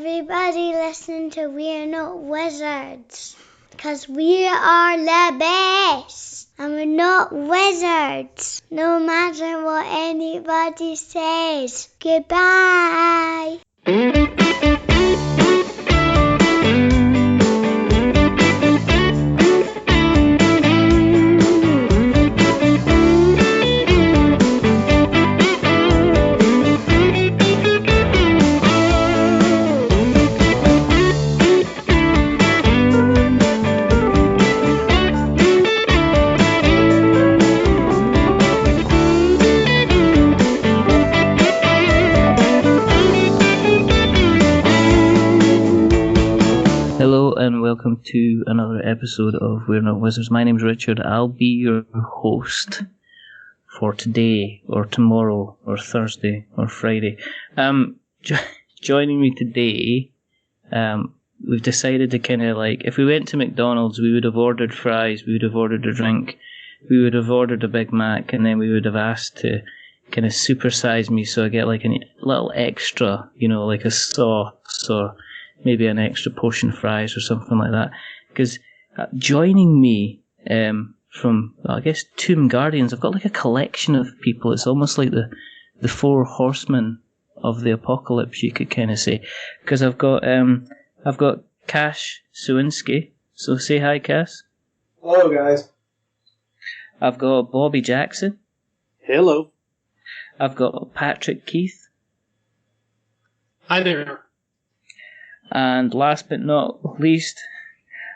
Everybody listen to We're Not Wizards, because we are the best, and we're not wizards, no matter what anybody says. Goodbye. Hello and welcome to another episode of We're Not Wizards. My name's Richard. I'll be your host for today, or tomorrow, or Thursday, or Friday. Joining me today, we've decided to kind of like, if we went to McDonald's, we would have ordered fries, we would have ordered a drink, we would have ordered a Big Mac, and then we would have asked to kind of supersize me so I get like a little extra, like a sauce or maybe an extra portion of fries or something like that. Because joining me from, I guess, Tomb Guardians, I've got like a collection of people. It's almost like the four horsemen of the apocalypse, you could kind of say. Because I've got Cash Suwinski. So say hi, Cass. Hello, guys. I've got Bobby Jackson. Hello. I've got Patrick Keith. Hi there. And last but not least,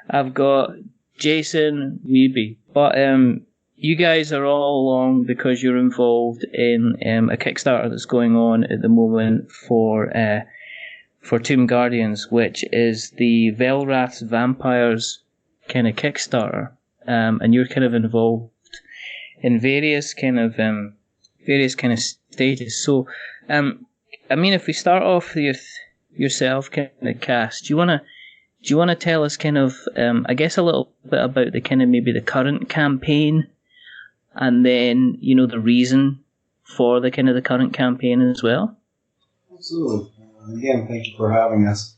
I've got Jason Weibe. But you guys are all along because you're involved in a Kickstarter that's going on at the moment for Tomb Guardians, which is the Velrath Vampires kind of Kickstarter. And you're kind of involved in various kind of stages. So, if we start off with yourself, kind of, Cass, do you wanna tell us kind of I guess a little bit about the kind of maybe the current campaign, and then the reason for the kind of the current campaign as well? Absolutely. Again, thank you for having us.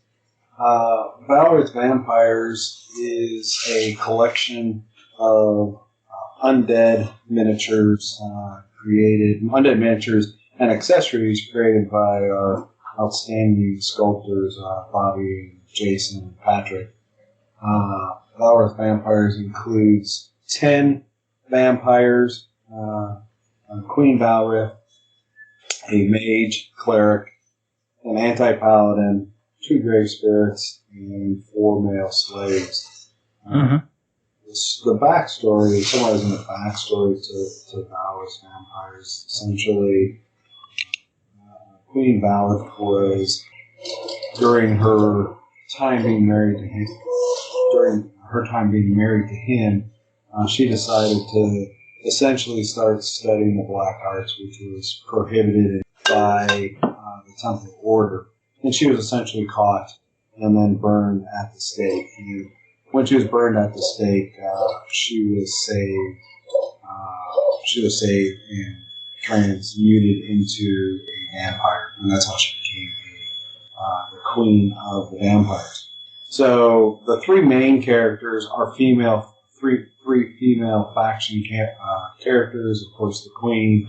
Velrath Vampires is a collection of undead miniatures undead miniatures and accessories created by our outstanding sculptors, Bobby, Jason, and Patrick. Velrath Vampires includes 10 vampires, Queen Velrath, a mage, cleric, an anti-paladin, 2 grave spirits, and 4 male slaves. The backstory, summarizing the backstory to Velrath Vampires, essentially, Queen Velrath was, during her time being married to him, she decided to essentially start studying the black arts, which was prohibited by the Temple Order. And she was essentially caught and then burned at the stake. And when she was burned at the stake, she was saved. She was saved and transmuted into a vampire, and that's how she became the queen of the vampires. So the 3 main characters are female, three female faction characters. Of course, the queen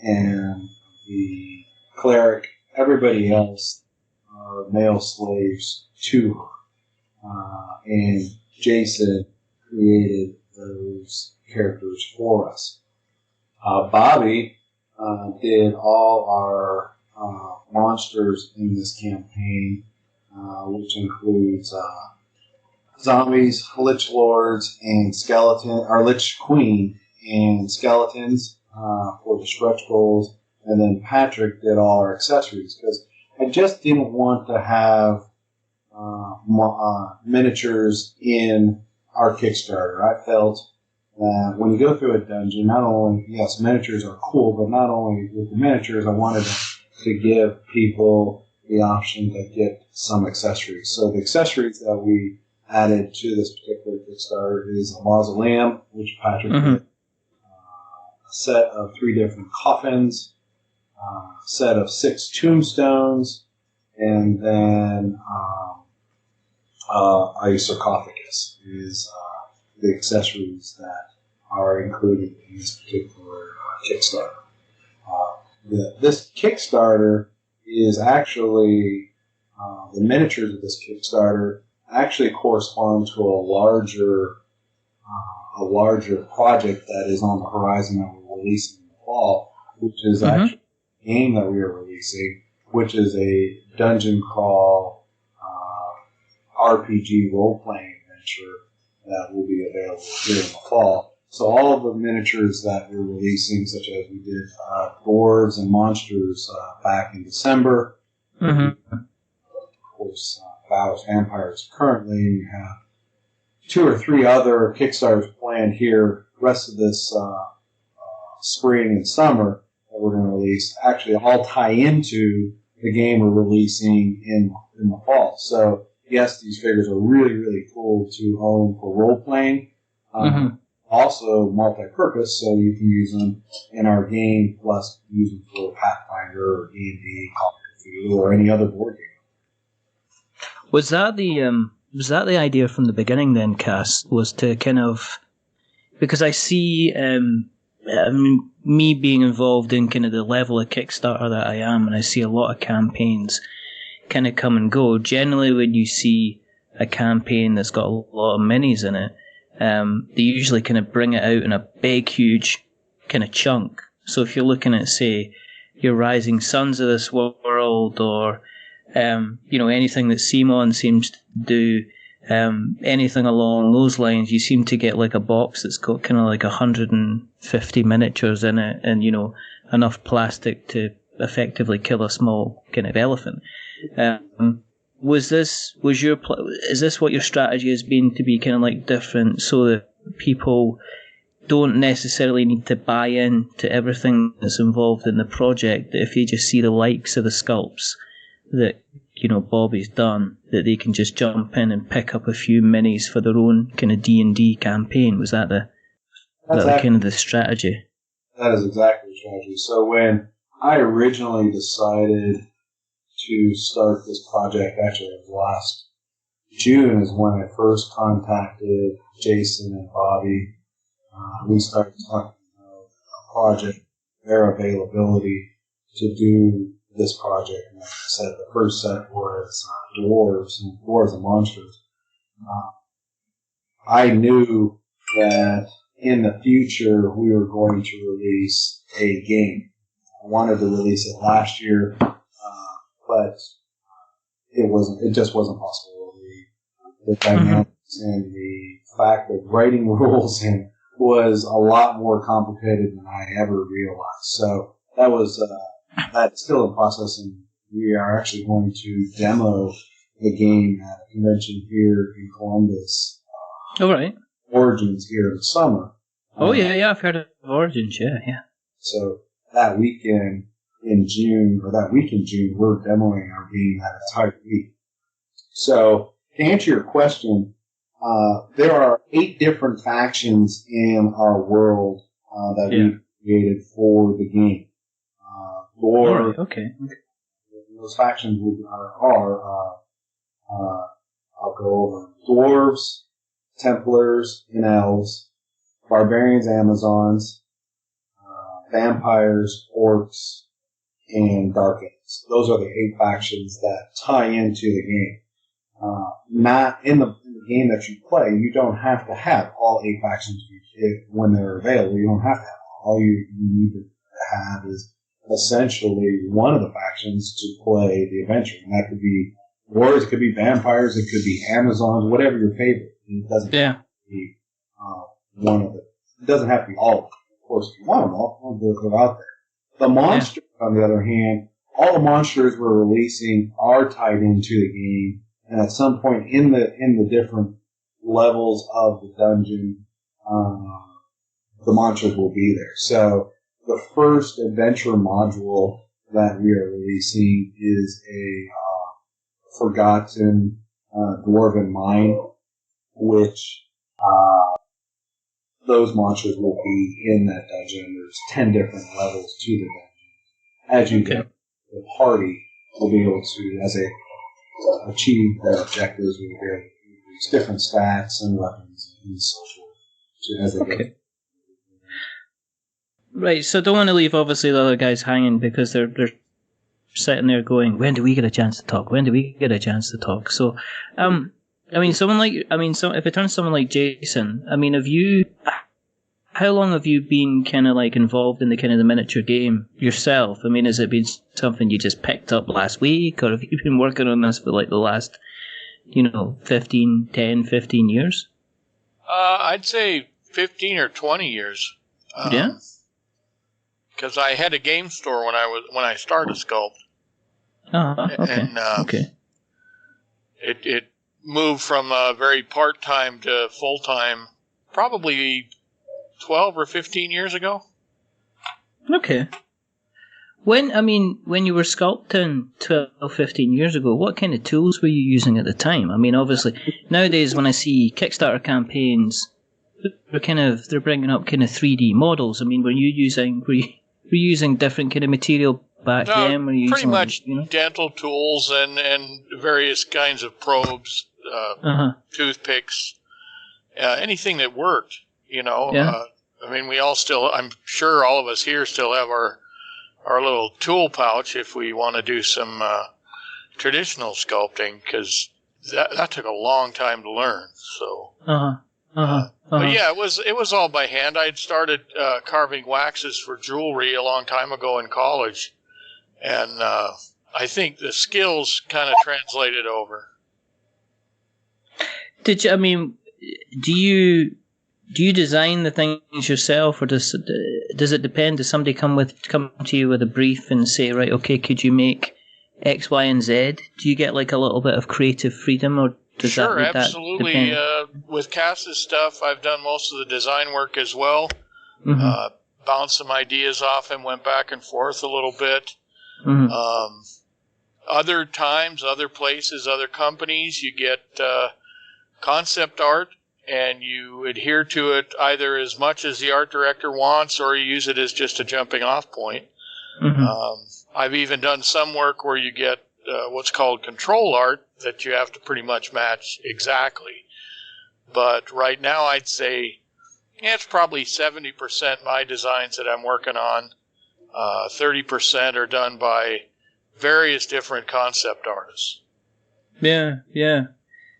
and the cleric. Everybody else are male slaves to her, and Jason created those characters for us. Bobby did all our monsters in this campaign, which includes zombies, lich lords, and lich queen and skeletons for the stretch goals. And then Patrick did all our accessories, because I just didn't want to have miniatures in our Kickstarter. I felt when you go through a dungeon, not only, yes, miniatures are cool, but not only with the miniatures, I wanted to give people the option to get some accessories. So the accessories that we added to this particular Kickstarter is a mausoleum, which Patrick did, a set of 3 different coffins, a set of 6 tombstones, and then a sarcophagus is the accessories that are included in this particular Kickstarter. This Kickstarter is actually, the miniatures of this Kickstarter actually correspond to a larger project that is on the horizon that we're releasing in the fall, which is actually a game that we are releasing, which is a dungeon crawl RPG role-playing adventure that will be available here in the fall. So all of the miniatures that we're releasing, such as we did dwarves and monsters back in December, of course, Valor's Vampires currently, you have 2 or 3 other Kickstarters planned here the rest of this spring and summer that we're going to release, actually all tie into the game we're releasing in the fall. So yes, these figures are really, really cool to own for role-playing. Also multi-purpose, so you can use them in our game, plus use them for Pathfinder or D&D, Call of Duty, or any other board game. Was that the idea from the beginning then, Cass? Was to kind of, because I see me being involved in kind of the level of Kickstarter that I am, and I see a lot of campaigns kind of come and go. Generally, when you see a campaign that's got a lot of minis in it, they usually kind of bring it out in a big, huge kind of chunk. So if you're looking at, say, your Rising Suns of this world, or anything that Simon seems to do, anything along those lines, you seem to get like a box that's got kind of like 150 miniatures in it, and enough plastic to effectively kill a small kind of elephant. Is this what your strategy has been, to be kind of like different, so that people don't necessarily need to buy in to everything that's involved in the project, that if they just see the likes of the sculpts that Bobby's done, that they can just jump in and pick up a few minis for their own kind of D&D campaign? Was that kind of the strategy? That is exactly the strategy. So when I originally decided to start this project, actually it was last June is when I first contacted Jason and Bobby. We started talking about a project, their availability to do this project. And like I said, the first set was dwarves and monsters. I knew that in the future we were going to release a game. I wanted to release it last year, but it just wasn't possible. The dynamics and the fact that writing rules was a lot more complicated than I ever realized. So that's still in process, and we are actually going to demo the game at a convention here in Columbus. All right. Origins here in the summer. Yeah, I've heard of Origins, yeah. So that week in June, we're demoing our game that entire week. So to answer your question, there are 8 different factions in our world that we've created for the game. Those factions are I'll go over dwarves, Templars, and elves, barbarians, Amazons, vampires, orcs, and dark elves. Those are the 8 factions that tie into the game. Not in the game that you play, you don't have to have all 8 factions when they're available. You don't have to have all you need to have is essentially one of the factions to play the adventure. And that could be dwarves, it could be vampires, it could be Amazons, whatever your favorite. It doesn't have to be one of them. It doesn't have to be all of them. Of course, if you want them all, they're out there. The monsters, on the other hand, all the monsters we're releasing are tied into the game, and at some point in the different levels of the dungeon, the monsters will be there. So the first adventure module that we are releasing is a forgotten dwarven mine, which those monsters will be in that dungeon. There's 10 different levels to the dungeon. As you get the party, will be able to, as they achieve their objectives, will be able to use different stats and weapons and so forth as they go. Right, so don't want to leave obviously the other guys hanging because they're sitting there going, when do we get a chance to talk? When do we get a chance to talk? So, if it turns someone like Jason, how long have you been kind of like involved in the kind of the miniature game yourself? I mean, has it been something you just picked up last week, or have you been working on this for like the last, 10, 15 years? I'd say 15 or 20 years. Yeah. Because I had a game store when I started Sculpt. Oh, okay. And, okay. It moved from very part-time to full-time probably 12 or 15 years ago. Okay. When you were sculpting 12, 15 years ago, what kind of tools were you using at the time? I mean, obviously, nowadays when I see Kickstarter campaigns, they're bringing up kind of 3D models. I mean, were you using different kind of material back then? Were you pretty using, much dental tools and various kinds of probes, toothpicks, anything that worked. Yeah. I'm sure all of us here still have our little tool pouch if we want to do some traditional sculpting, because that took a long time to learn. So. But yeah, it was all by hand. I'd started carving waxes for jewelry a long time ago in college, and I think the skills kind of translated over. Do you design the things yourself, or does it depend? Does somebody come to you with a brief and say, right, okay, could you make X, Y, and Z? Do you get like a little bit of creative freedom, or Sure, absolutely. With Cass's stuff, I've done most of the design work as well. Mm-hmm. Bounced some ideas off and went back and forth a little bit. Mm-hmm. Other times, other places, other companies, you get concept art, and you adhere to it either as much as the art director wants, or you use it as just a jumping off point. Mm-hmm. I've even done some work where you get what's called control art that you have to pretty much match exactly. But right now I'd say it's probably 70% my designs that I'm working on. 30% are done by various different concept artists. Yeah.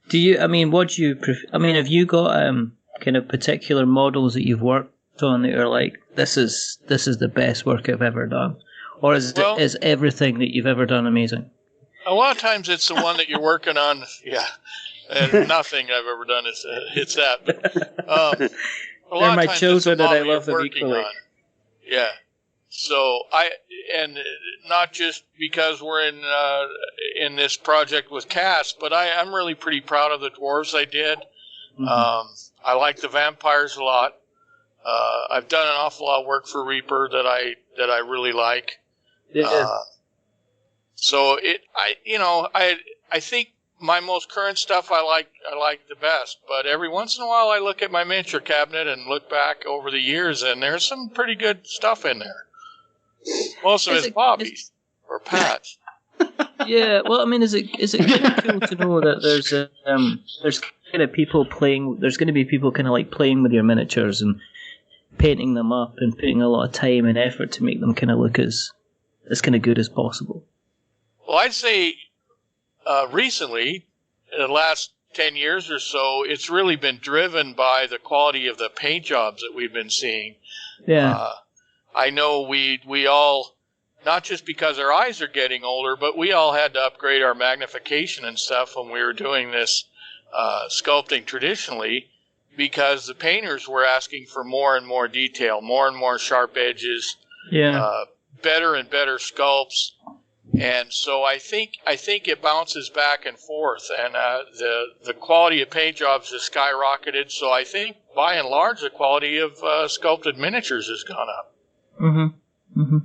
Do you, what do you prefer? Have you got kind of particular models that you've worked on that are like, this is the best work I've ever done? Or is everything that you've ever done amazing? A lot of times it's the one that you're working on, yeah, and nothing I've ever done is it's that. But, a lot They're my of times children, it's the and I model love them you're working equally. on. Yeah, so and not just because we're in this project with Cass, but I'm really pretty proud of the dwarves I did. Mm-hmm. I like the vampires a lot. I've done an awful lot of work for Reaper that I really like. Yeah. So I think my most current stuff I like the best, but every once in a while I look at my miniature cabinet and look back over the years, and there's some pretty good stuff in there. Most of it's Bobby's or Pat's. Yeah, well, is it kind of cool to know that there's kind of people playing? There's going to be people kind of like playing with your miniatures and painting them up and putting a lot of time and effort to make them kind of look as kind of good as possible. Well, I'd say recently, in the last 10 years or so, it's really been driven by the quality of the paint jobs that we've been seeing. Yeah. I know we all, not just because our eyes are getting older, but we all had to upgrade our magnification and stuff when we were doing this sculpting traditionally, because the painters were asking for more and more detail, more and more sharp edges, better and better sculpts. And so I think it bounces back and forth, and the quality of paint jobs has skyrocketed. So I think by and large the quality of sculpted miniatures has gone up. Mm-hmm. Mm-hmm.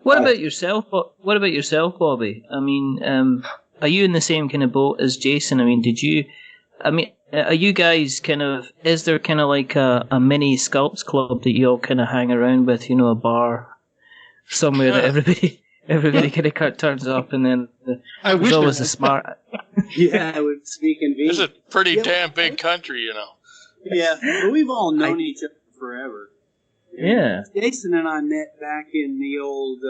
What about yourself? What about yourself, Bobby? Are you in the same kind of boat as Jason? Are you guys kind of? Is there kind of like a mini sculpts club that you all kind of hang around with? A bar somewhere that Everybody kind of turns up, and then there's always the smart. Yeah, it would be convenient. This is a pretty damn big country, you know. Yeah, but we've all known each other forever. Yeah. Jason and I met back in the old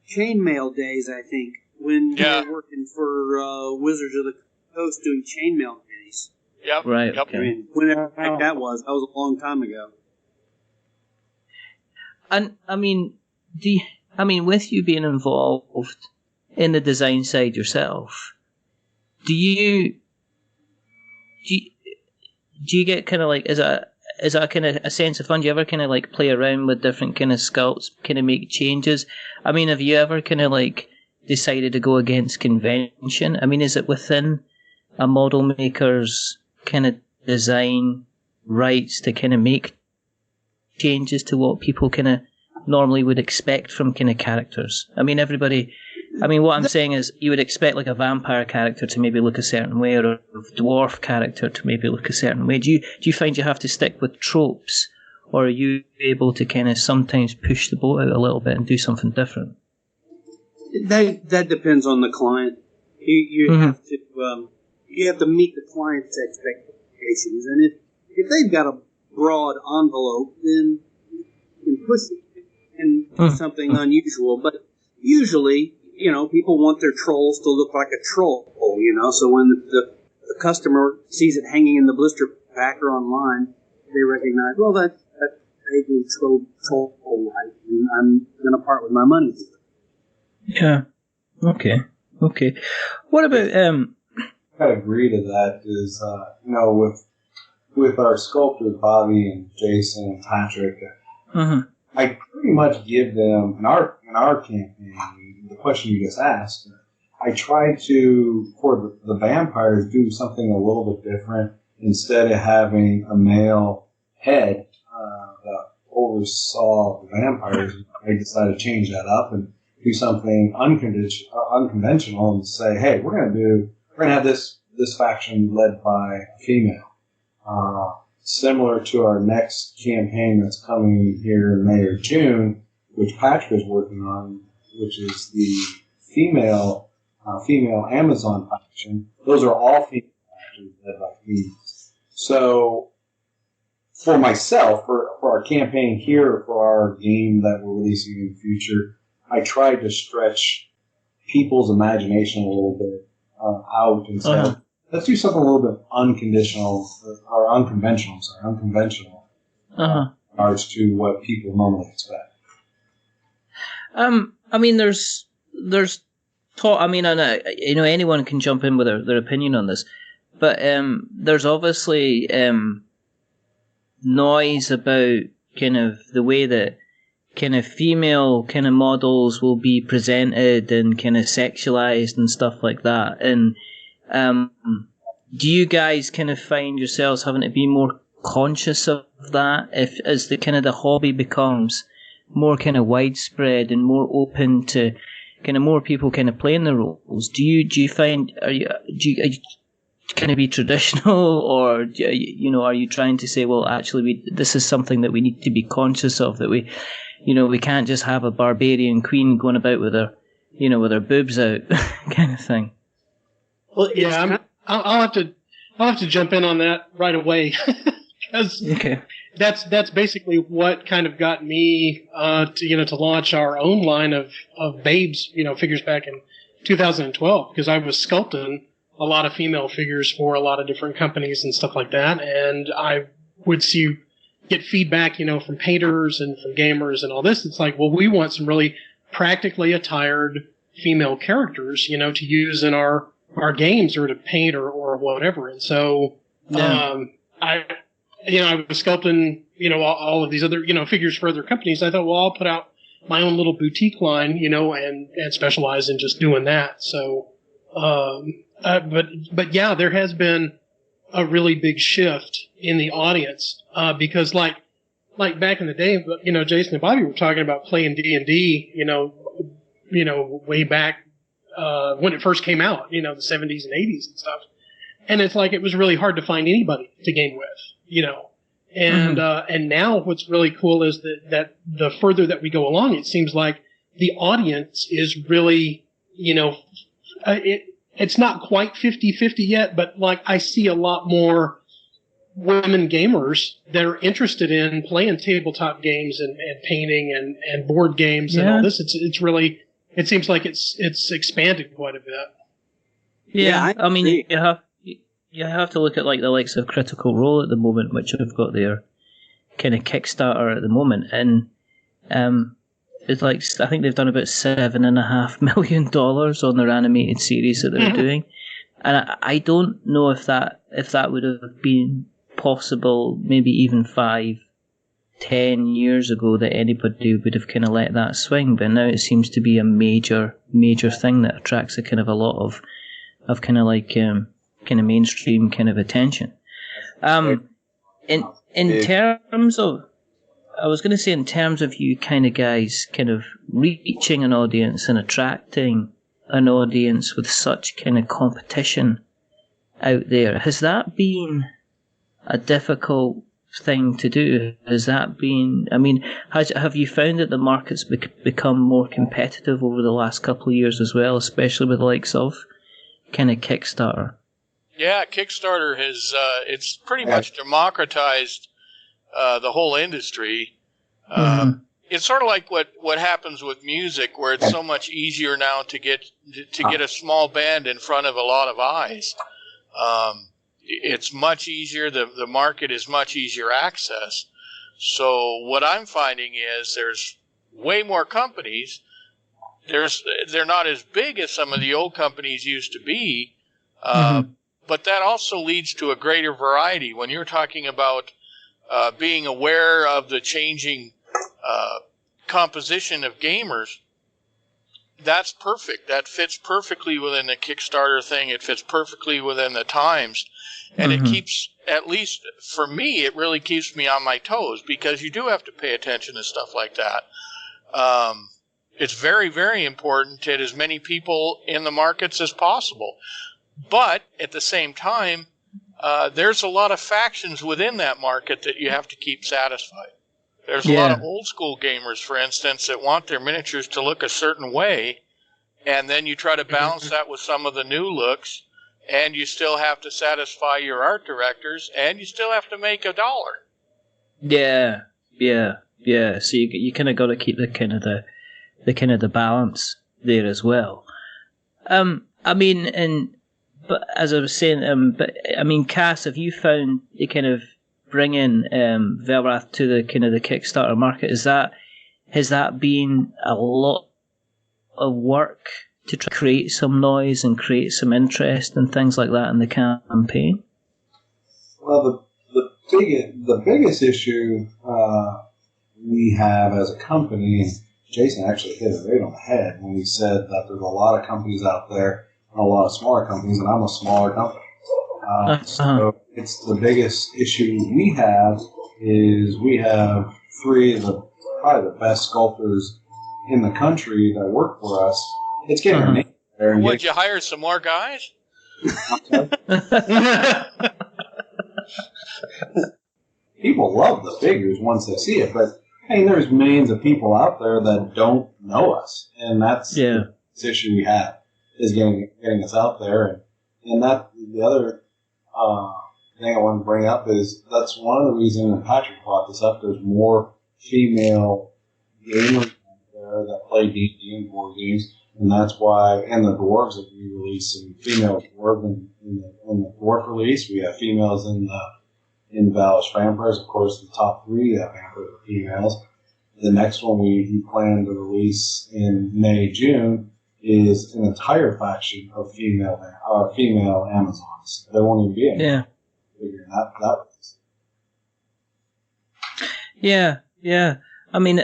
chainmail days, I think, when we were working for Wizards of the Coast doing chainmail minis. Yep. Right. Yep. Okay. I mean, whenever that was a long time ago. And I mean, with you being involved in the design side yourself, do you get kind of like is that kind of a sense of fun? Do you ever kind of like play around with different kind of sculpts, kind of make changes? I mean, have you ever kind of like decided to go against convention? I mean, is it within a model maker's kind of design rights to kind of make changes to what people kind of normally would expect from kind of characters? I mean, what I'm saying is you would expect like a vampire character to maybe look a certain way, or a dwarf character to maybe look a certain way. Do you find you have to stick with tropes, or are you able to kind of sometimes push the boat out a little bit and do something different? That depends on the client. You have to meet the client's expectations, and if they've got a broad envelope, then you can push it and do something unusual. But usually, people want their trolls to look like a troll. So when the customer sees it hanging in the blister pack or online, they recognize, well, that's vaguely troll-like, and I'm going to part with my money. Yeah. Okay. What about I agree to that. Is with our sculptors Bobby and Jason and Patrick, I pretty much give them in our campaign the question you just asked. I try to, for the vampires, do something a little bit different. Instead of having a male head that oversaw the vampires, I decided to change that up and do something unconventional and say, hey, we're going to have this faction led by a female. Similar to our next campaign that's coming here in May or June, which Patrick is working on, which is the female Amazon faction. Those are all female factions led by females. So for myself, for our campaign here, for our game that we're releasing in the future, I tried to stretch people's imagination a little bit out and say, let's do something a little bit unconventional in regards to what people normally expect. I mean, there's talk. I mean, anyone can jump in with their opinion on this, but there's obviously noise about kind of the way that kind of female kind of models will be presented and kind of sexualized and stuff like that. And do you guys kind of find yourselves having to be more conscious of that as the kind of the hobby becomes more kind of widespread and more open to kind of more people kind of playing the roles? Do you find are you kind of be traditional, or are you trying to say, well, actually this is something that we need to be conscious of, that we can't just have a barbarian queen going about with her boobs out kind of thing? Well, yeah, I'll have to jump in on that right away because that's basically what kind of got me to launch our own line of Babes figures back in 2012, because I was sculpting a lot of female figures for a lot of different companies and stuff like that, and I would get feedback from painters and from gamers and all this. It's like, well, we want some really practically attired female characters to use in our games or to paint or whatever. And so I was sculpting all of these other figures for other companies. I thought, well, I'll put out my own little boutique line and specialize in just doing that. So but yeah, there has been a really big shift in the audience because like back in the day, Jason and Bobby were talking about playing D&D way back when it first came out, the 70s and 80s and stuff. And it's like it was really hard to find anybody to game with, And now what's really cool is that the further that we go along, it seems like the audience is really, it's not quite 50-50 yet, but like I see a lot more women gamers that are interested in playing tabletop games and painting and board games and all this. It's really, it seems like it's expanded quite a bit. Yeah, I mean, you have to look at like the likes of Critical Role at the moment, which have got their kind of Kickstarter at the moment, and it's like, I think they've done about $7.5 million on their animated series that they're doing, and I don't know if that would have been possible maybe even 5-10 years ago, that anybody would have kind of let that swing, but now it seems to be a major thing that attracts a kind of a lot of kind of like kind of mainstream kind of attention. In terms of, I was going to say, in terms of you kind of guys kind of reaching an audience and attracting an audience with such kind of competition out there, has that been a difficult thing to do? Has that been, I mean, have you found that the market's become more competitive over the last couple of years as well, especially with the likes of kind of Kickstarter? Yeah, Kickstarter has, it's pretty much democratized the whole industry. It's sort of like what happens with music, where it's so much easier now to get a small band in front of a lot of eyes. It's much easier. The market is much easier access. So what I'm finding is there's way more companies. They're not as big as some of the old companies used to be, but that also leads to a greater variety. When you're talking about being aware of the changing composition of gamers, that's perfect. That fits perfectly within the Kickstarter thing. It fits perfectly within the times. And it keeps, at least for me, it really keeps me on my toes, because you do have to pay attention to stuff like that. It's very, very important to get as many people in the markets as possible. But at the same time, there's a lot of factions within that market that you have to keep satisfied. There's a lot of old school gamers, for instance, that want their miniatures to look a certain way, and then you try to balance that with some of the new looks, and you still have to satisfy your art directors, and you still have to make $1. Yeah. So you kind of got to keep the kind of the balance there as well. I mean, but as I was saying, but I mean, Cass, have you found the kind of bringing Velrath to the kind of the Kickstarter market, has that been a lot of work to try to create some noise and create some interest and things like that in the campaign? Well, the biggest issue we have as a company, and Jason actually hit it right on the head when he said that there's a lot of companies out there, and a lot of smaller companies, and I'm a smaller company. So it's the biggest issue we have is we have three of probably the best sculptors in the country that work for us. It's getting our name there. Would you hire some more guys? People love the figures once they see it, but I mean, there's millions of people out there that don't know us, and that's the issue we have, is getting us out there. And that the other thing I want to bring up is that's one of the reasons, and Patrick brought this up, there's more female gamers out there that play D&D and board games, and that's why, and the dwarves that we release, some female dwarf in the dwarf release, we have females in Valish Vampires. Of course, the top 3 vampires are females. The next one we plan to release in May, June is an entire faction of female Amazons. There won't even be any figure in that release. Yeah. I mean,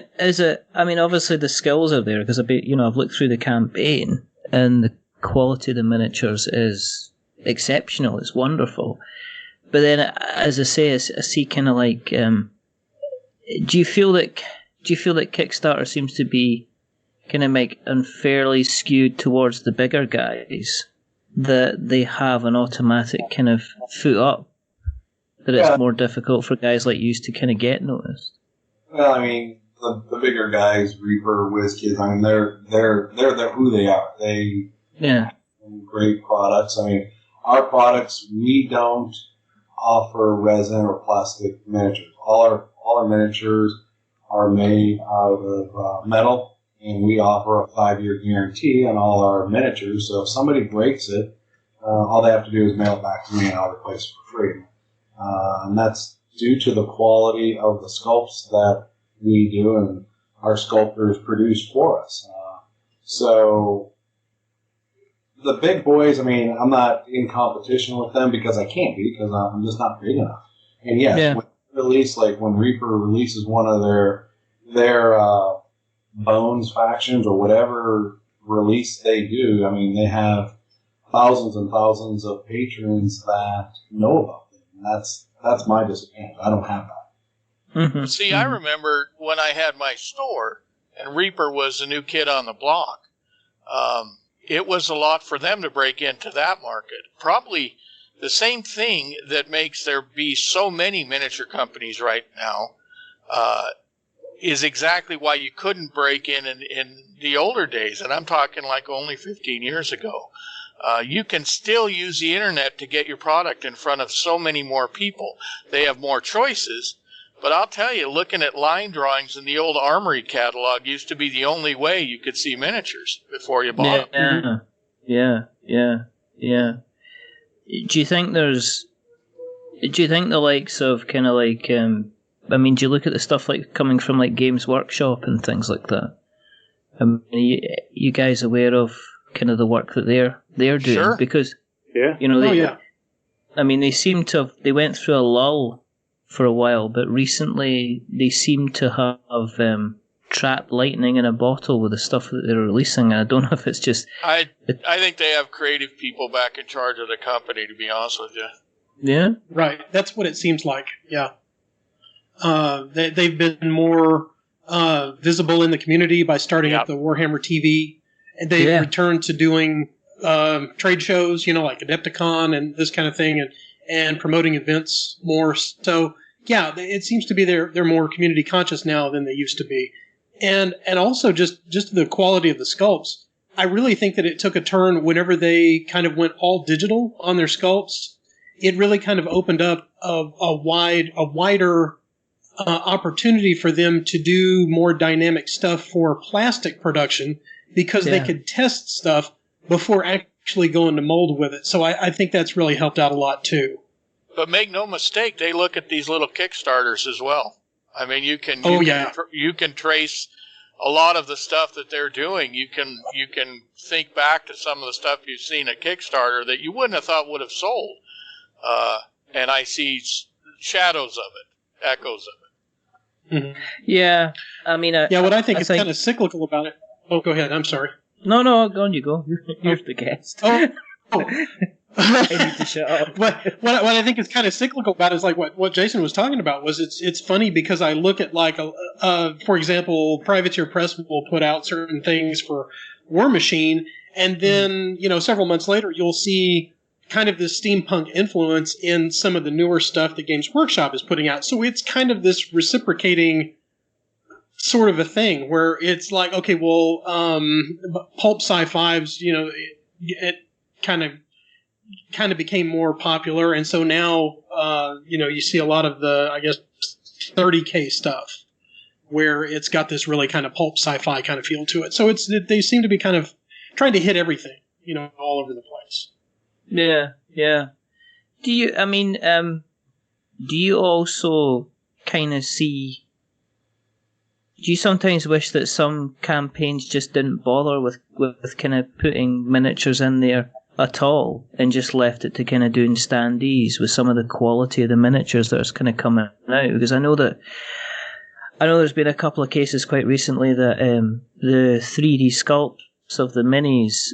obviously the skills are there, because I've looked through the campaign and the quality of the miniatures is exceptional. It's wonderful. But then, as I say, I see kind of like, do you feel that Kickstarter seems to be kind of like unfairly skewed towards the bigger guys, that they have an automatic kind of foot up, that it's more difficult for guys like you to kind of get noticed? Well, I mean, the bigger guys, Reaper, WizKids, I mean, they're who they are. They have great products. I mean, our products, we don't offer resin or plastic miniatures. All our miniatures are made out of metal, and we offer a 5-year guarantee on all our miniatures. So if somebody breaks it, all they have to do is mail it back to me, and I'll replace it for free. And that's due to the quality of the sculpts that we do and our sculptors produce for us. So the big boys, I mean, I'm not in competition with them because I can't be, because I'm just not big enough. And yes, when Reaper releases one of their Bones factions or whatever release they do, I mean, they have thousands and thousands of patrons that know about them. And that's my disadvantage. I don't have that. Mm-hmm. See, I remember when I had my store and Reaper was the new kid on the block. It was a lot for them to break into that market. Probably the same thing that makes there be so many miniature companies right now is exactly why you couldn't break in the older days. And I'm talking like only 15 years ago. You can still use the internet to get your product in front of so many more people. They have more choices. But I'll tell you, looking at line drawings in the old Armory catalog used to be the only way you could see miniatures before you bought them. Yeah. Do you think the likes of kind of like, I mean, do you look at the stuff like coming from like Games Workshop and things like that? Are you guys aware of kind of the work that they're doing? Sure. Because, you know, I mean, they went through a lull for a while, but recently they seem to have trapped lightning in a bottle with the stuff that they're releasing. And I don't know if it's just... I think they have creative people back in charge of the company, to be honest with you. Yeah? Right. That's what it seems like, yeah. They've been more visible in the community by starting up the Warhammer TV. And they've returned to doing trade shows, like Adepticon and this kind of thing, and promoting events more. So, yeah, it seems to be they're more community conscious now than they used to be. And also just the quality of the sculpts. I really think that it took a turn whenever they kind of went all digital on their sculpts. It really kind of opened up a wider opportunity for them to do more dynamic stuff for plastic production, because they could test stuff before actually going to mold with it. So I think that's really helped out a lot too. But make no mistake, they look at these little Kickstarters as well. I mean, you can trace a lot of the stuff that they're doing. You can think back to some of the stuff you've seen at Kickstarter that you wouldn't have thought would have sold. And I see shadows of it, echoes of it. Mm-hmm. Yeah, I mean... what I think is kind of cyclical about it... Oh, go ahead. I'm sorry. No, go on, you go. You're the guest. Oh. I need to shut up. What I think is kind of cyclical about it is like what Jason was talking about. Was it's funny because I look at like for example, Privateer Press will put out certain things for War Machine, and then several months later you'll see kind of this steampunk influence in some of the newer stuff that Games Workshop is putting out. So it's kind of this reciprocating sort of a thing where it's like, okay, well, pulp sci-fi's, it kind of became more popular, and so now, you see a lot of the, I guess, 30K stuff where it's got this really kind of pulp sci-fi kind of feel to it. So they seem to be kind of trying to hit everything, all over the place. Yeah. Do you also kind of see? Do you sometimes wish that some campaigns just didn't bother with kind of putting miniatures in there at all and just left it to kind of doing standees with some of the quality of the miniatures that is kind of coming out? Because I know there's been a couple of cases quite recently that the 3D sculpts of the minis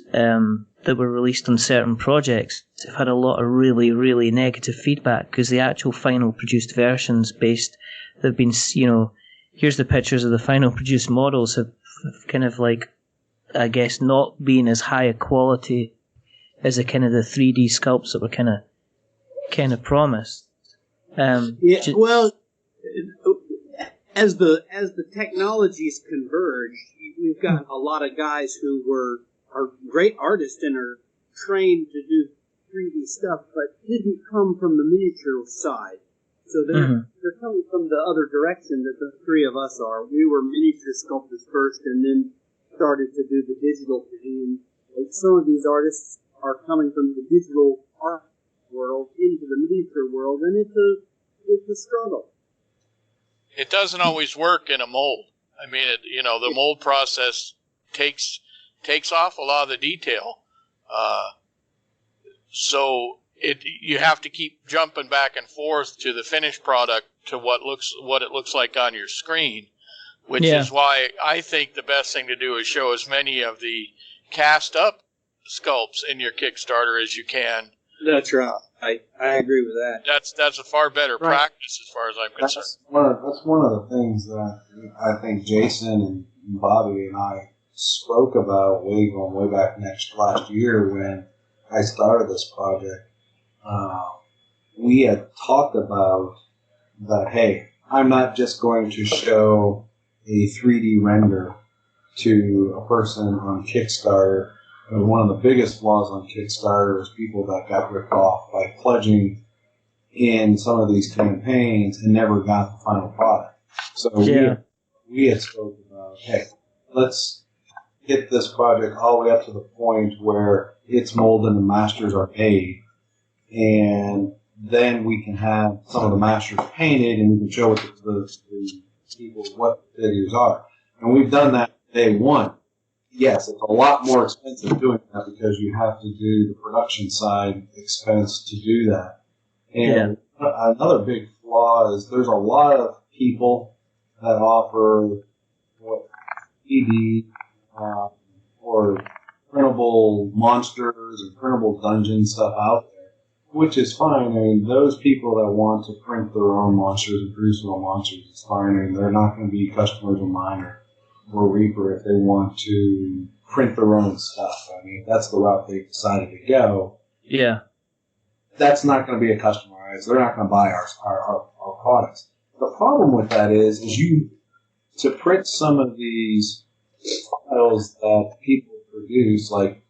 that were released on certain projects have had a lot of really, really negative feedback, because the actual final produced versions they've been, here's the pictures of the final produced models have kind of like, I guess, not been as high a quality as the kind of the 3D sculpts that were kind of promised. Well, as the technologies converge, we've got a lot of guys who are great artists and are trained to do 3D stuff, but didn't come from the miniature side. So they're coming from the other direction that the three of us are. We were miniature sculptors first, and then started to do the digital thing. And some of these artists are coming from the digital art world into the miniature world, and it's a struggle. It doesn't always work in a mold. I mean, the mold process takes off a lot of the detail. So you have to keep jumping back and forth to the finished product to what it looks like on your screen, which is why I think the best thing to do is show as many of the cast up sculpts in your Kickstarter as you can. That's right. I agree with that. That's a far better practice as far as I'm concerned. That's one of the things that I think Jason and Bobby and I spoke about way back last year when I started this project. We had talked about that, hey, I'm not just going to show a 3D render to a person on Kickstarter. And one of the biggest flaws on Kickstarter is people that got ripped off by pledging in some of these campaigns and never got the final product. So we had spoken about, hey, let's get this project all the way up to the point where it's molded and the masters are made, and then we can have some of the masters painted and we can show the people what the figures are. And we've done that day one. Yes, it's a lot more expensive doing that because you have to do the production side expense to do that. And another big flaw is there's a lot of people that offer 3D or printable monsters and printable dungeon stuff out there, which is fine. I mean, those people that want to print their own monsters and produce their own monsters, it's fine. I mean, they're not going to be customers of mine or Reaper if they want to print their own stuff. I mean, if that's the route they decided to go, that's not going to be a customer. Right? So they're not going to buy our products. The problem with that is to print some of these files that people produce, like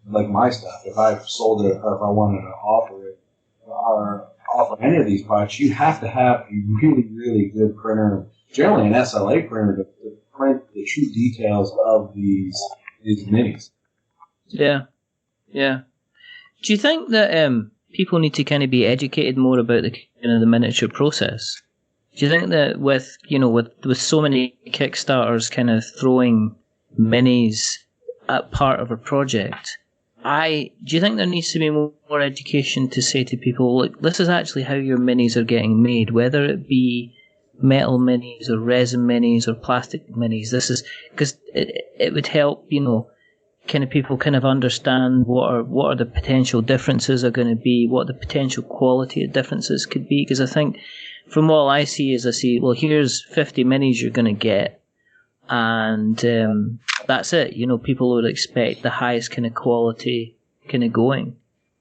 my stuff, if I sold it or if I wanted to offer it or offer any of these products, you have to have a really, really good printer, generally an SLA printer, to print the true details of these minis. Yeah. Do you think that people need to kind of be educated more about the miniature process? Do you think that with so many Kickstarters kind of throwing minis at part of a project, do you think there needs to be more education to say to people, look, this is actually how your minis are getting made, whether it be metal minis or resin minis or plastic minis? This is because it would help, kind of people kind of understand what are the potential differences are going to be, what the potential quality of differences could be. Because I think from what I see well, here's 50 minis you're going to get, and that's it. People would expect the highest kind of quality kind of going.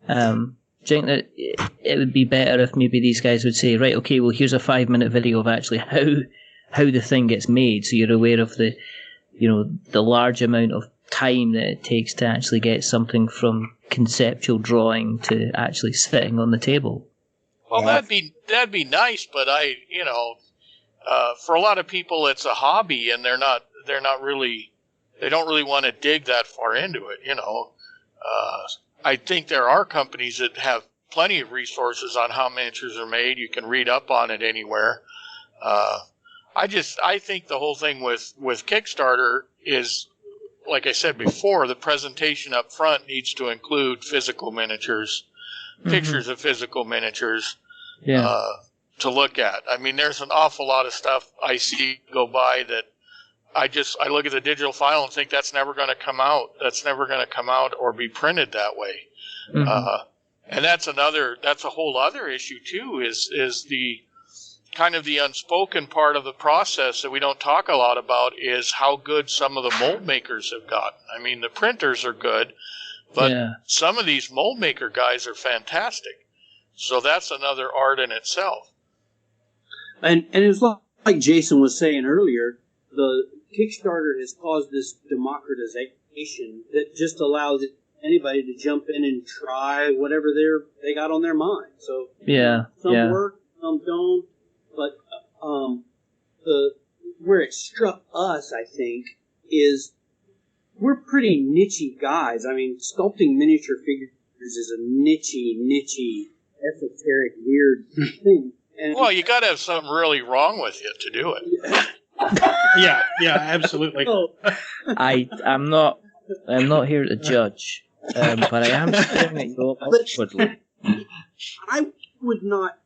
Do you think that it would be better if maybe these guys would say, right, okay, well, here's a 5-minute video of actually how the thing gets made, so you're aware of the large amount of time that it takes to actually get something from conceptual drawing to actually sitting on the table? Well, that'd be nice, but for a lot of people, it's a hobby, and they don't really want to dig that far into it. I think there are companies that have plenty of resources on how miniatures are made. You can read up on it anywhere. I think the whole thing with Kickstarter is, like I said before, the presentation up front needs to include physical miniatures, pictures of physical miniatures to look at. I mean, there's an awful lot of stuff I see go by that I look at the digital file and think that's never going to come out. That's never going to come out or be printed that way. And that's a whole other issue too, is the kind of the unspoken part of the process that we don't talk a lot about is how good some of the mold makers have gotten. I mean, the printers are good, but some of these mold maker guys are fantastic. So that's another art in itself. And it's like like Jason was saying earlier, the Kickstarter has caused this democratization that just allows anybody to jump in and try whatever they got on their mind. So some work, some don't. But where it struck us, I think, is we're pretty niche-y guys. I mean, sculpting miniature figures is a niche-y, esoteric, weird thing. And well, you got to have something really wrong with you to do it. yeah, absolutely. I'm not here to judge, but I am staring at you awkwardly. I would not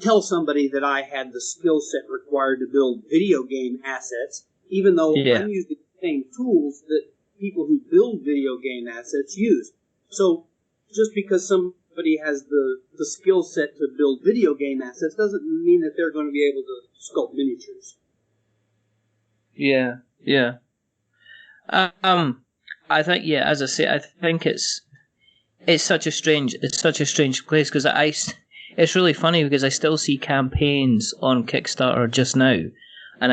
tell somebody that I had the skill set required to build video game assets, even though I'm using the same tools that people who build video game assets use. So just because somebody has the skill set to build video game assets doesn't mean that they're going to be able to sculpt miniatures. Yeah. I think, as I say, I think it's such a strange place, because it's really funny because I still see campaigns on Kickstarter just now, and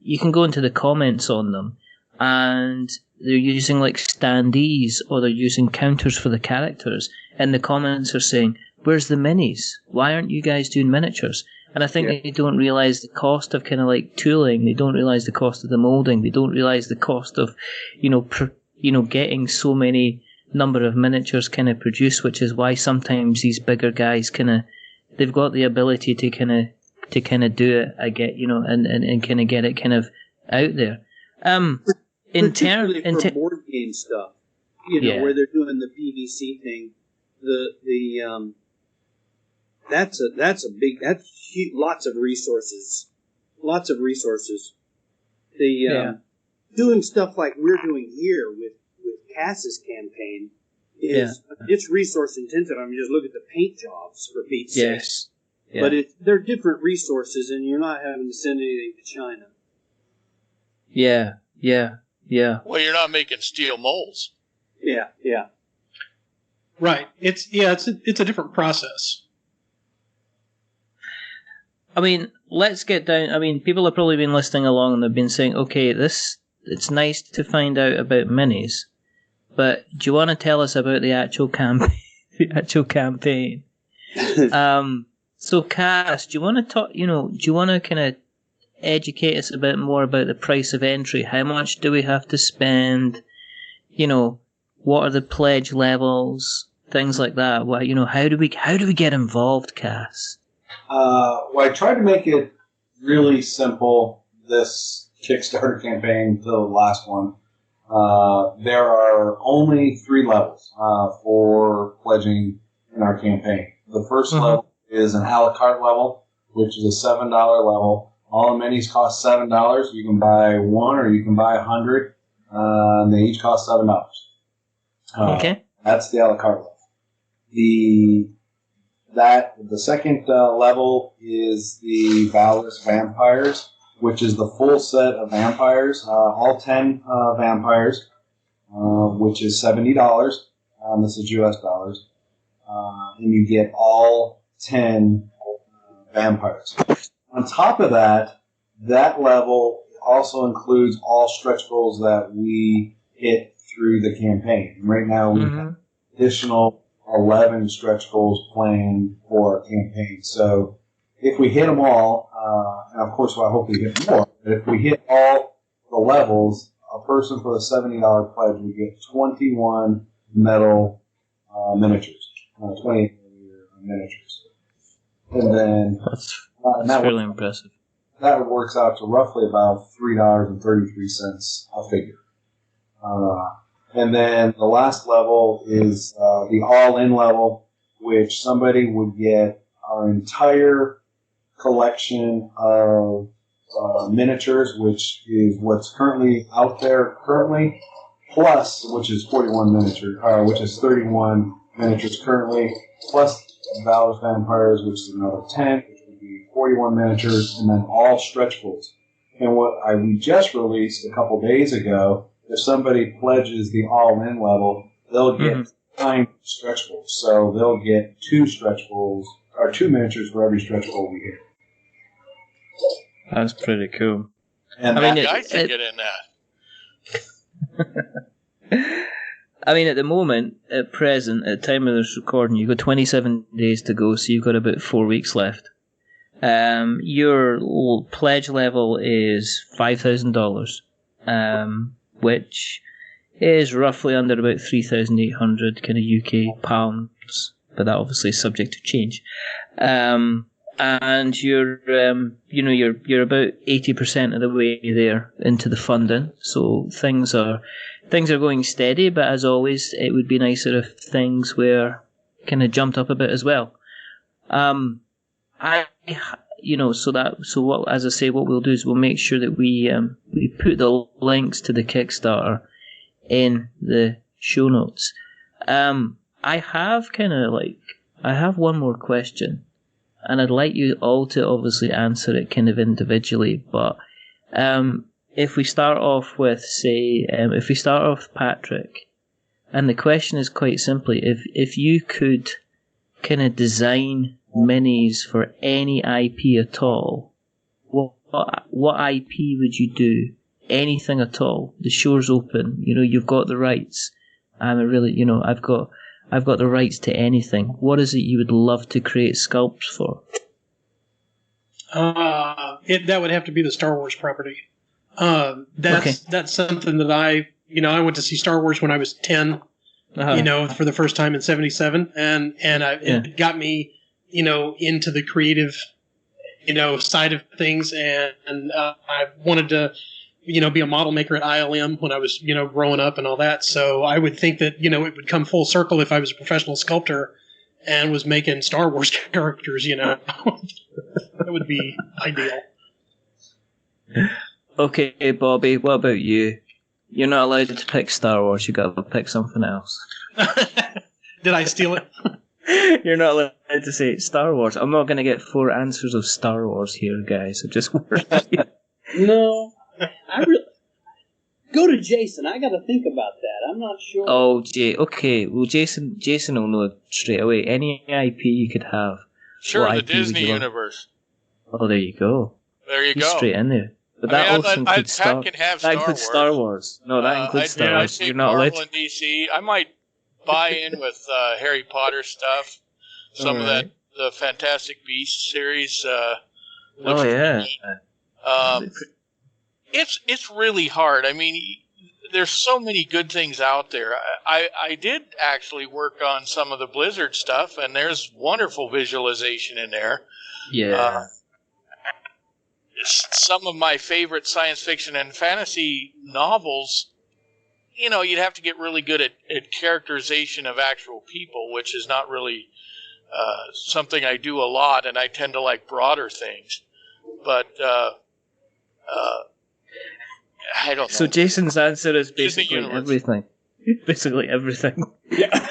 you can go into the comments on them, and they're using like standees, or they're using counters for the characters, and the comments are saying, "Where's the minis? Why aren't you guys doing miniatures?" And I think they don't realise the cost of kind of like tooling. They don't realise the cost of the moulding. They don't realise the cost of, getting so many number of miniatures kind of produced, which is why sometimes these bigger guys they've got the ability to kind of do it. I get, and kind of get it kind of out there. Particularly for board game stuff, where they're doing the PVC thing, that's huge, lots of resources. Doing stuff like we're doing here with Cass's campaign it's resource intensive. I mean, just look at the paint jobs, for Pete's sake. Yeah. But they're different resources, and you're not having to send anything to China. Yeah. Well, you're not making steel molds. Yeah. Right. It's a different process. I mean, let's get down. I mean, people have probably been listening along and they've been saying, okay, it's nice to find out about minis, but do you want to tell us about the actual campaign? So, Cass, do you want to talk? Do you want to kind of educate us a bit more about the price of entry? How much do we have to spend? What are the pledge levels? Things like that. Well, how do we get involved, Cass? Well, I tried to make it really simple, this Kickstarter campaign, the last one. There are only 3 levels for pledging in our campaign. The first level is an a la carte level, which is a $7 level. All the minis cost $7. You can buy 1 or you can buy 100. And they each cost $7. Okay. That's the a la carte level. The second level is the Valorous Vampires, which is the full set of vampires, all 10 vampires, which is $70. This is US dollars. And you get all 10 vampires. On top of that level also includes all stretch goals that we hit through the campaign. Right now we have additional 11 stretch goals planned for our campaign. So if we hit them all, and of course I hope we hit more, but if we hit all the levels, a person for the $70 pledge would get 21 metal miniatures, 28 miniatures. And then that's really impressive. That works out to roughly about $3.33 a figure. And then the last level is the all-in level, which somebody would get our entire collection of miniatures, which is what's currently out there plus, which is 41 miniatures, which is 31 miniatures currently, plus Valorous Vampires, which is another 10, which would be 41 miniatures, and then all stretch goals. And what we just released a couple days ago, if somebody pledges the all-in level, they'll get 9 stretch goals. So they'll get 2 stretch goals, or 2 miniatures for every stretch goal we hit. That's pretty cool. And I mean, guys can get in that. I mean, at the moment, at present, at the time of this recording, you've got 27 days to go, so you've got about 4 weeks left. Your pledge level is $5,000, which is roughly under about 3,800 kind of UK pounds, but that obviously is subject to change. And you're about 80% of the way there into the funding, so things are going steady. But as always, it would be nicer if things were kind of jumped up a bit as well. What we'll do is we'll make sure that we put the links to the Kickstarter in the show notes. I have one more question, and I'd like you all to obviously answer it kind of individually. But if we start off with, Patrick, and the question is quite simply, if you could kind of design minis for any IP at all, what IP would you do? Anything at all. The show's open. You've got the rights. I've got the rights to anything. What is it you would love to create sculpts for? That would have to be the Star Wars property. That's something that I went to see Star Wars when I was 10. For the first time in '77, and it got me, into the creative, side of things, and I wanted to, be a model maker at ILM when I was, growing up and all that. So I would think that, it would come full circle if I was a professional sculptor and was making Star Wars characters, That would be ideal. Okay, Bobby, what about you? You're not allowed to pick Star Wars, you got to pick something else. Did I steal it? You're not allowed to say Star Wars. I'm not going to get 4 answers of Star Wars here, guys. So just worry. No, go to Jason. I got to think about that. I'm not sure. Oh, okay. Well, Jason will know straight away. Any IP you could have. Sure, the Disney universe. Oh, there you go. There you go. Straight in there. But that also includes Star Wars. No, that includes Star Wars. You're not allowed. Marvel and DC. I might buy in with Harry Potter stuff. Some of that, the Fantastic Beasts series. It's really hard. I mean, there's so many good things out there. I did actually work on some of the Blizzard stuff, and there's wonderful visualization in there. Yeah. Some of my favorite science fiction and fantasy novels, you'd have to get really good at characterization of actual people, which is not really something I do a lot, and I tend to like broader things. But I don't know. So Jason's answer is basically everything. Basically everything. Yeah.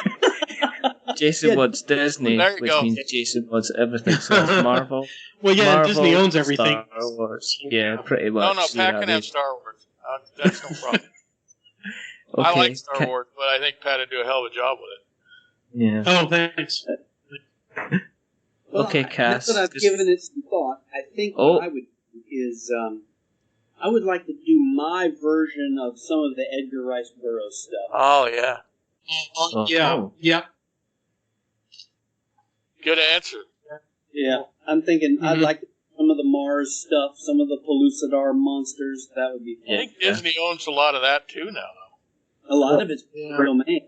Jason wants Disney, which means Jason wants everything. So it's Marvel. Well, yeah, Marvel, Disney owns everything. Star Wars. Yeah, pretty much. No, Pat can have Star Wars. That's no problem. Okay. I like Star Wars, but I think Pat would do a hell of a job with it. Yeah. Oh, thanks. Okay, Cass. Now that I've given it some thought, I think what I would do is I would like to do my version of some of the Edgar Rice Burroughs stuff. Oh, yeah. Yeah. Good answer. Yeah, I'm thinking I'd like some of the Mars stuff, some of the Pellucidar monsters. That would be fun. I think Disney owns a lot of that too now. A lot of it's domain.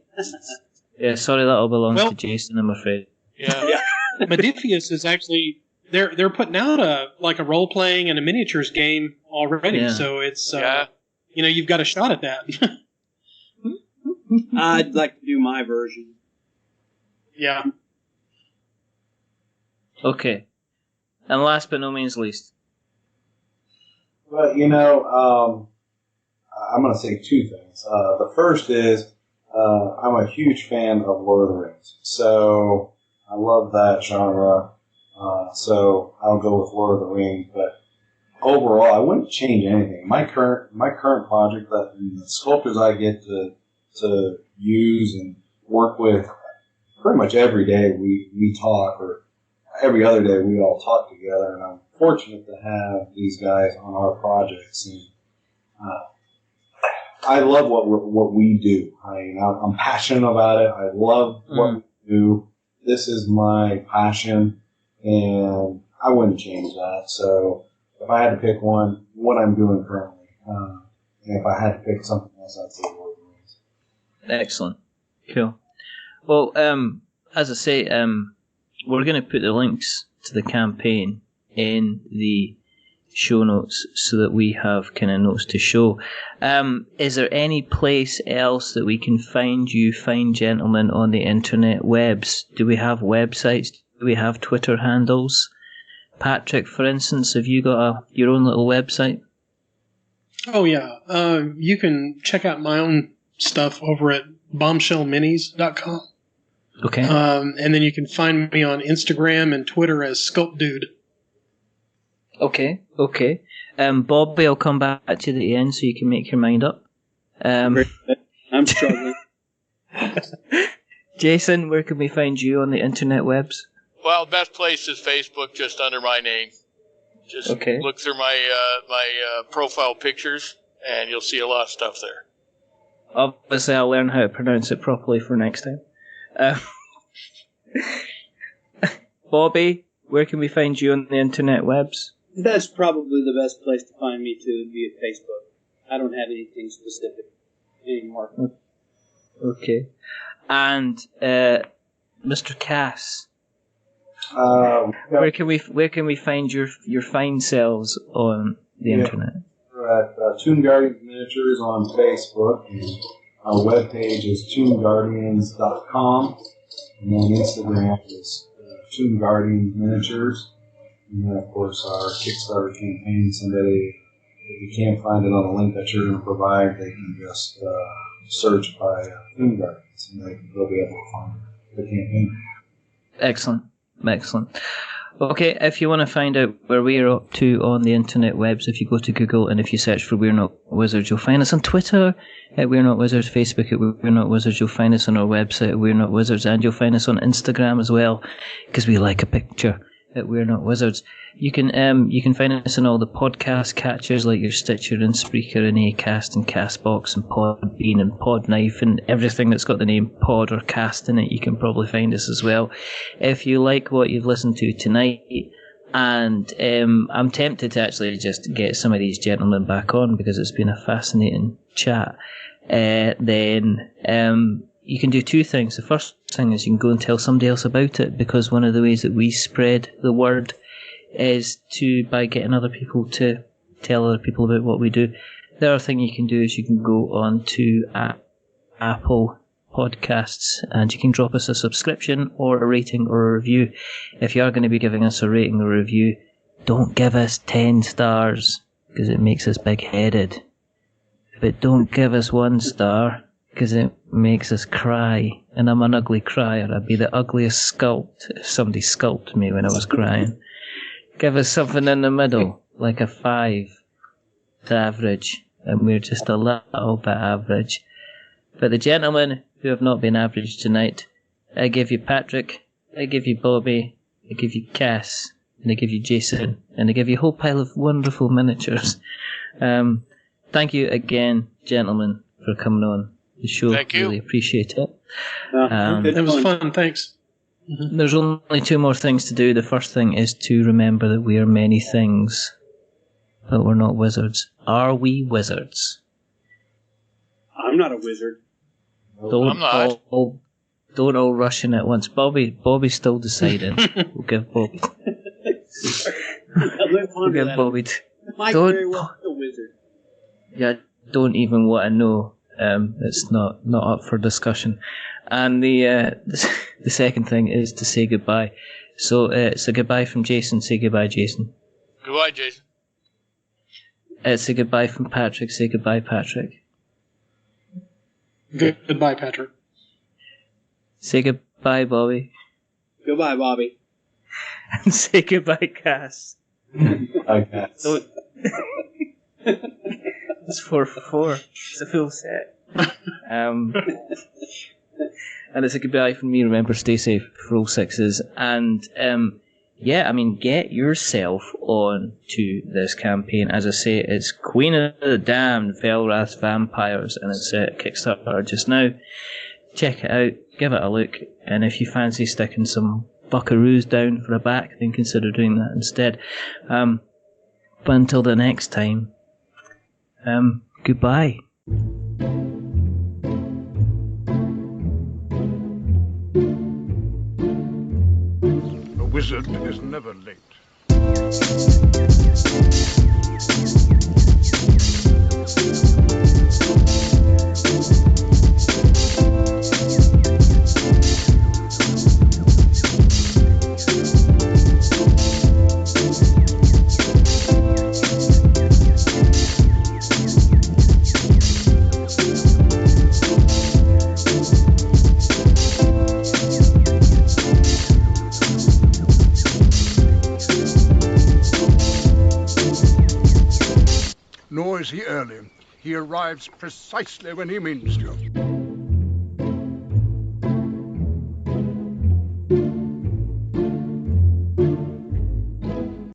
Yeah, sorry, that all belongs to Jason, I'm afraid. Yeah. Modiphius is actually they're putting out a role playing and a miniatures game already. So it's you've got a shot at that. I'd like to do my version. Yeah. Okay. And last but no means least. Well, I'm going to say 2 things. The first is I'm a huge fan of Lord of the Rings. So I love that genre. So I'll go with Lord of the Rings. But overall, I wouldn't change anything. My current project, the sculptors I get to use and work with pretty much every day we talk or every other day we all talk together, and I'm fortunate to have these guys on our projects. And I love what we do. I'm passionate about it. I love what we do. This is my passion, and I wouldn't change that. So if I had to pick what I'm doing currently, and if I had to pick something else, I'd say Lord of the Rings. Excellent. Cool. Well, as I say, we're going to put the links to the campaign in the show notes so that we have kind of notes to show. Is there any place else that we can find you, fine gentlemen, on the internet webs? Do we have websites? Do we have Twitter handles? Patrick, for instance, have you got your own little website? Oh, yeah. You can check out my own stuff over at bombshellminis.com. Okay. And then you can find me on Instagram and Twitter as SculptDude. Okay. Bobby, I'll come back to you at the end so you can make your mind up. I'm struggling. Jason, where can we find you on the internet webs? Well, best place is Facebook, just under my name. Just look through my profile pictures, and you'll see a lot of stuff there. Obviously, I'll learn how to pronounce it properly for next time. Bobby, where can we find you on the internet webs? That's probably the best place to find me too, would be at Facebook. I don't have anything specific anymore. Okay. And Mr. Cass, where can we find your fine selves on the internet? We're at Toon Guardians Miniatures on Facebook, and our webpage is toonguardians.com, and then Instagram is Toon Guardians Miniatures, and then of course our Kickstarter campaign. Somebody, if you can't find it on the link that you're going to provide, they can just search by Toon Guardians, and they'll be able to find the campaign. Excellent. Okay, if you want to find out where we're up to on the internet webs, if you go to Google and if you search for We're Not Wizards, you'll find us on Twitter at We're Not Wizards, Facebook at We're Not Wizards, you'll find us on our website at We're Not Wizards, and you'll find us on Instagram as well, because we like a picture at We're Not Wizards. You can find us on all the podcast catchers like your Stitcher and Spreaker and Acast and Castbox and Podbean and Podknife and everything that's got the name Pod or Cast in it. You can probably find us as well. If you like what you've listened to tonight, and I'm tempted to actually just get some of these gentlemen back on because it's been a fascinating chat, then you can do two things. The first thing is you can go and tell somebody else about it, because one of the ways that we spread the word is by getting other people to tell other people about what we do. The other thing you can do is you can go on to Apple Podcasts and you can drop us a subscription or a rating or a review. If you are going to be giving us a rating or a review, don't give us 10 stars because it makes us big-headed. But don't give us 1 star because it makes us cry. And I'm an ugly crier. I'd be the ugliest sculpt if somebody sculpted me when I was crying. Give us something in the middle, like a 5 to average, and we're just a little bit average. For the gentlemen who have not been average tonight, I give you Patrick, I give you Bobby, I give you Cass, and I give you Jason, and I give you a whole pile of wonderful miniatures. Thank you again, gentlemen, for coming on the show. Thank you. Really appreciate it. It was fun, thanks. Mm-hmm. There's only 2 more things to do. The first thing is to remember that we are many things, but we're not wizards. Are we wizards? I'm not a wizard. I'm not. Don't all rush in at once. Bobby's still deciding. We'll give Bobby. We'll give Bobby. Mike very well a wizard. Yeah, don't even want to know. It's not up for discussion. And the second thing is to say goodbye. So it's a goodbye from Jason. Say goodbye, Jason. Goodbye, Jason. It's a goodbye from Patrick. Say goodbye, Patrick. Goodbye, Patrick. Say goodbye, Bobby. Goodbye, Bobby. And say goodbye, Cass. Bye, Cass. It's 4 for 4. It's a full set. And it's a goodbye from me. Remember, stay safe. Roll 6s. And yeah, I mean, get yourself on to this campaign. As I say, it's Queen of the Damned Velrath Vampires, and it's at Kickstarter just now. Check it out, give it a look, and if you fancy sticking some buckaroos down for a back, then consider doing that instead. But until the next time, goodbye. A wizard is never late. Nor is he early. He arrives precisely when he means to.